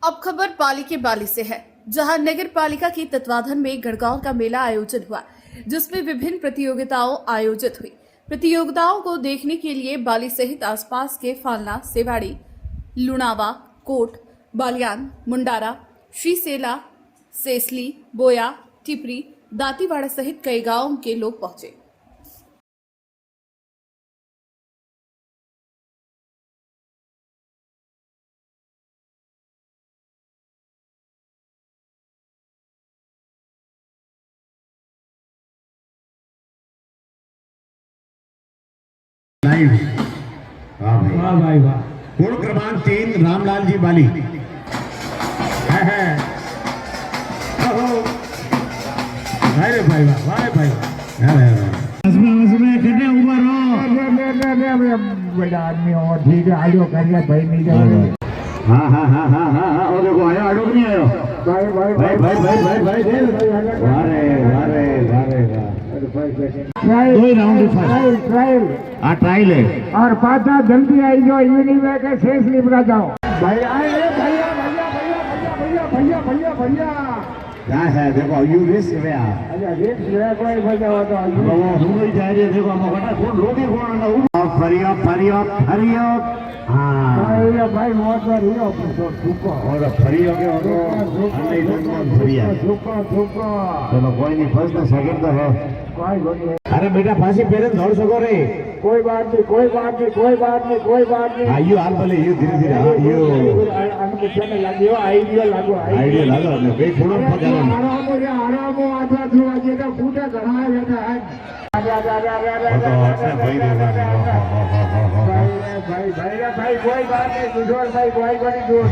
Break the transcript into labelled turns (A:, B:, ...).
A: अब खबर पाली के बाली से है, जहां नगर पालिका की तत्वाधान में गणगौर का मेला आयोजन हुआ, जिसमें विभिन्न प्रतियोगिताओं आयोजित हुई। प्रतियोगिताओं को देखने के लिए बाली सहित आसपास के फालना, सेवाड़ी, लुणावा, कोट, बालियान, मुंडारा, श्रीसेला, सेसली, बोया, टिपरी, दातीवाड़ा सहित कई गांवों के लोग पहुंचे।
B: लाइव वाह भाई
C: वाह भाई वाह।
B: कोड क्रमांक 3 रामलाल जी बाली है ओहो अरे भाई वाह भाई अरे
C: उसमें कितने ऊपर हो बड़ा आदमी और ठीक है आलो कर ले भाई नहीं जाओ।
B: हाँ और देखो आया आडो नहीं आयो भाई दो राउंड
C: ट्रायल
B: ट्रायल है
C: और पाचा जल्दी आई जो यूनिवर्सिटी में के शेष निपटा जाओ भाई आए भैया भैया भैया भैया भैया भैया भैया
B: क्या है देखो यू रेस में आ
C: अच्छा रेस में कोई भैया हो तो
B: वो हम ही जा रहे देखो हम कटा कौन लोगे कौन ना फरियो हाँ
C: भाई बहुत बार हियो सुको
B: और फरियो के और नहीं फरिया चलो कोई नहीं फर्स्ट सेकंड तो है
C: कोई
B: अरे बेटा फांसी पहले दौड़ सको रे
C: कोई बात नहीं कोई बात नहीं कोई बात नहीं कोई बात नहीं
B: हाँ यू हाल भले यू धीरे धीरे हाँ यू
C: अनुकुछ में लगियो आइडिया लागो
B: आइडिया लागो अपने भाई थोड़ा पकड़ो
C: आराम आधा जो आज का फूटा घड़ा बैठा है भाई भाई भाई कोई बात नहीं किशोर भाई कोई बड़ी जोर